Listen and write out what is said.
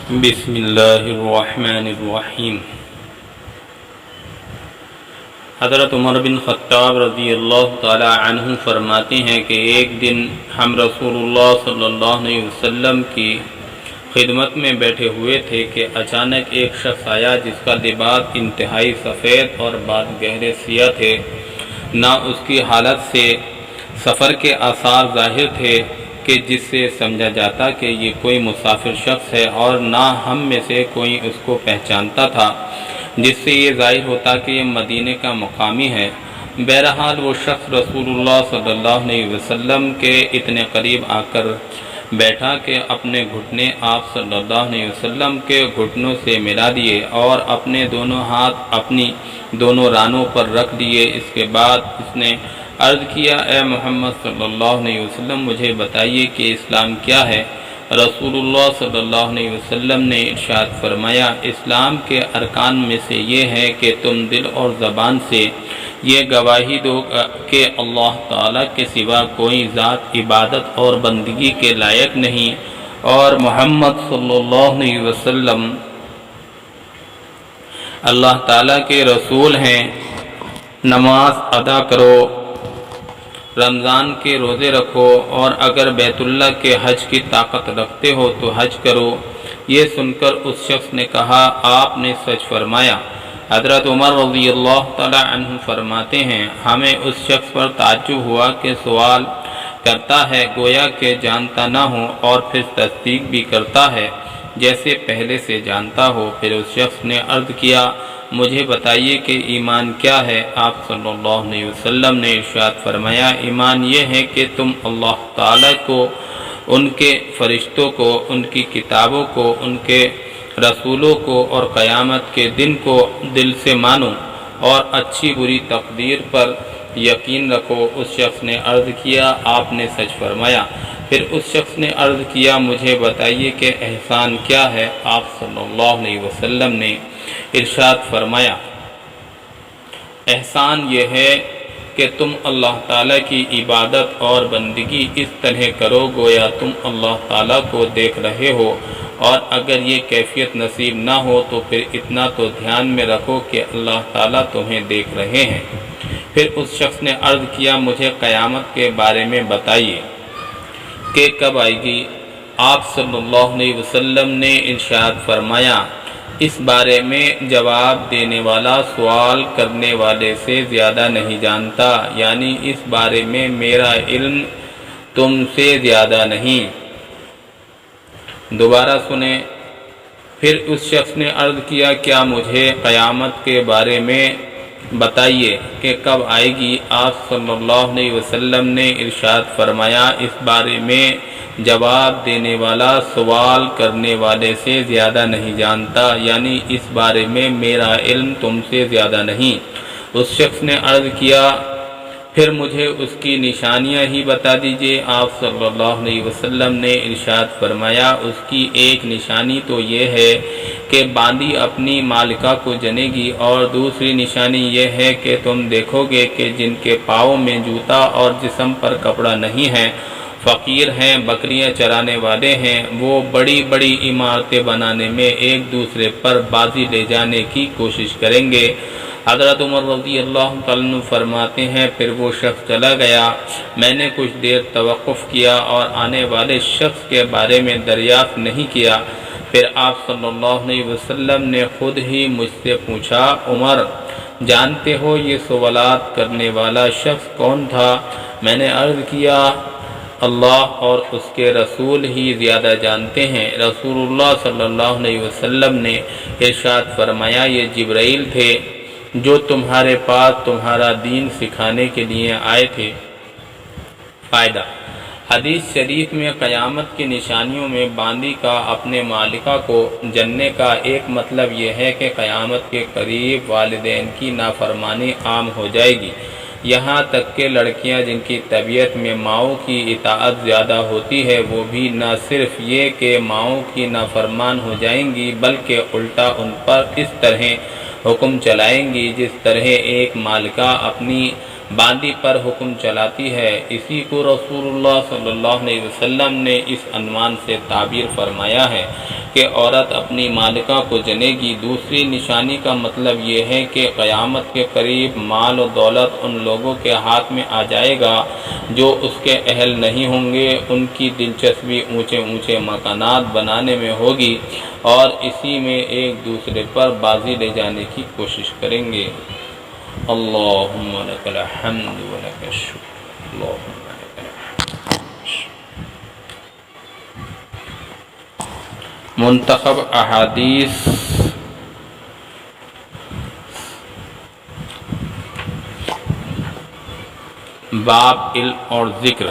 بسم اللہ الرحمن الرحیم۔ حضرت عمر بن خطاب رضی اللہ تعالی عنہ فرماتے ہیں کہ ایک دن ہم رسول اللہ صلی اللہ علیہ وسلم کی خدمت میں بیٹھے ہوئے تھے کہ اچانک ایک شخص آیا جس کا لباس انتہائی سفید اور بال گہرے سیاہ تھے، نہ اس کی حالت سے سفر کے آثار ظاہر تھے کہ جس سے سمجھا جاتا کہ یہ کوئی مسافر شخص ہے، اور نہ ہم میں سے کوئی اس کو پہچانتا تھا جس سے یہ ظاہر ہوتا کہ یہ مدینے کا مقامی ہے۔ بہرحال وہ شخص رسول اللہ صلی اللہ علیہ وسلم کے اتنے قریب آ کر بیٹھا کہ اپنے گھٹنے آپ صلی اللہ علیہ وسلم کے گھٹنوں سے ملا دیے اور اپنے دونوں ہاتھ اپنی دونوں رانوں پر رکھ دیے۔ اس کے بعد اس نے عرض کیا، اے محمد صلی اللہ علیہ وسلم، مجھے بتائیے کہ اسلام کیا ہے؟ رسول اللہ صلی اللہ علیہ وسلم نے ارشاد فرمایا، اسلام کے ارکان میں سے یہ ہے کہ تم دل اور زبان سے یہ گواہی دو کہ اللہ تعالیٰ کے سوا کوئی ذات عبادت اور بندگی کے لائق نہیں، اور محمد صلی اللہ علیہ وسلم اللہ تعالیٰ کے رسول ہیں۔ نماز ادا کرو، رمضان کے روزے رکھو، اور اگر بیت اللہ کے حج کی طاقت رکھتے ہو تو حج کرو۔ یہ سن کر اس شخص نے کہا، آپ نے سچ فرمایا۔ حضرت عمر رضی اللہ تعالی عنہ فرماتے ہیں، ہمیں اس شخص پر تعجب ہوا کہ سوال کرتا ہے گویا کہ جانتا نہ ہو، اور پھر تصدیق بھی کرتا ہے جیسے پہلے سے جانتا ہو۔ پھر اس شخص نے عرض کیا، مجھے بتائیے کہ ایمان کیا ہے؟ آپ صلی اللہ علیہ وسلم نے ارشاد فرمایا، ایمان یہ ہے کہ تم اللہ تعالیٰ کو، ان کے فرشتوں کو، ان کی کتابوں کو، ان کے رسولوں کو اور قیامت کے دن کو دل سے مانو اور اچھی بری تقدیر پر یقین رکھو۔ اس شخص نے عرض کیا، آپ نے سچ فرمایا۔ پھر اس شخص نے عرض کیا، مجھے بتائیے کہ احسان کیا ہے؟ آپ صلی اللہ علیہ وسلم نے ارشاد فرمایا، احسان یہ ہے کہ تم اللہ تعالیٰ کی عبادت اور بندگی اس طرح کرو گویا تم اللہ تعالیٰ کو دیکھ رہے ہو، اور اگر یہ کیفیت نصیب نہ ہو تو پھر اتنا تو دھیان میں رکھو کہ اللہ تعالیٰ تمہیں دیکھ رہے ہیں۔ پھر اس شخص نے عرض کیا، مجھے قیامت کے بارے میں بتائیے کہ کب آئے گی؟ آپ صلی اللہ علیہ وسلم نے ارشاد فرمایا، اس بارے میں جواب دینے والا سوال کرنے والے سے زیادہ نہیں جانتا، یعنی اس بارے میں میرا علم تم سے زیادہ نہیں۔ دوبارہ سنیں۔ پھر اس شخص نے عرض کیا، کیا مجھے قیامت کے بارے میں بتائیے کہ کب آئے گی؟ آپ صلی اللہ علیہ وسلم نے ارشاد فرمایا، اس بارے میں جواب دینے والا سوال کرنے والے سے زیادہ نہیں جانتا، یعنی اس بارے میں میرا علم تم سے زیادہ نہیں۔ اس شخص نے عرض کیا، پھر مجھے اس کی نشانیاں ہی بتا دیجئے۔ آپ صلی اللہ علیہ وسلم نے ارشاد فرمایا، اس کی ایک نشانی تو یہ ہے کہ باندی اپنی مالکہ کو جنے گی، اور دوسری نشانی یہ ہے کہ تم دیکھو گے کہ جن کے پاؤں میں جوتا اور جسم پر کپڑا نہیں ہے، فقیر ہیں، بکریاں چرانے والے ہیں، وہ بڑی بڑی عمارتیں بنانے میں ایک دوسرے پر بازی لے جانے کی کوشش کریں گے۔ حضرت عمر رضی اللہ تعالیٰ عنہ فرماتے ہیں، پھر وہ شخص چلا گیا، میں نے کچھ دیر توقف کیا اور آنے والے شخص کے بارے میں دریافت نہیں کیا۔ پھر آپ صلی اللہ علیہ وسلم نے خود ہی مجھ سے پوچھا، عمر جانتے ہو یہ سوالات کرنے والا شخص کون تھا؟ میں نے عرض کیا، اللہ اور اس کے رسول ہی زیادہ جانتے ہیں۔ رسول اللہ صلی اللہ علیہ وسلم نے ارشاد فرمایا، یہ جبرائیل تھے جو تمہارے پاس تمہارا دین سکھانے کے لیے آئے تھے۔ فائدہ: حدیث شریف میں قیامت کی نشانیوں میں باندی کا اپنے مالکہ کو جننے کا ایک مطلب یہ ہے کہ قیامت کے قریب والدین کی نافرمانی عام ہو جائے گی، یہاں تک کہ لڑکیاں جن کی طبیعت میں ماؤں کی اطاعت زیادہ ہوتی ہے وہ بھی نہ صرف یہ کہ ماؤں کی نافرمان ہو جائیں گی بلکہ الٹا ان پر اس طرح حکم چلائیں گی جس طرح ایک مالکہ اپنی باندی پر حکم چلاتی ہے۔ اسی کو رسول اللہ صلی اللہ علیہ وسلم نے اس عنوان سے تعبیر فرمایا ہے کہ عورت اپنی مالکہ کو جنے گی۔ دوسری نشانی کا مطلب یہ ہے کہ قیامت کے قریب مال و دولت ان لوگوں کے ہاتھ میں آ جائے گا جو اس کے اہل نہیں ہوں گے۔ ان کی دلچسپی اونچے اونچے مکانات بنانے میں ہوگی اور اسی میں ایک دوسرے پر بازی لے جانے کی کوشش کریں گے۔ اللہم لک الحمد و لک الشکر، اللہم لک الحمد۔ منتخب احادیث باب علم اور ذکر۔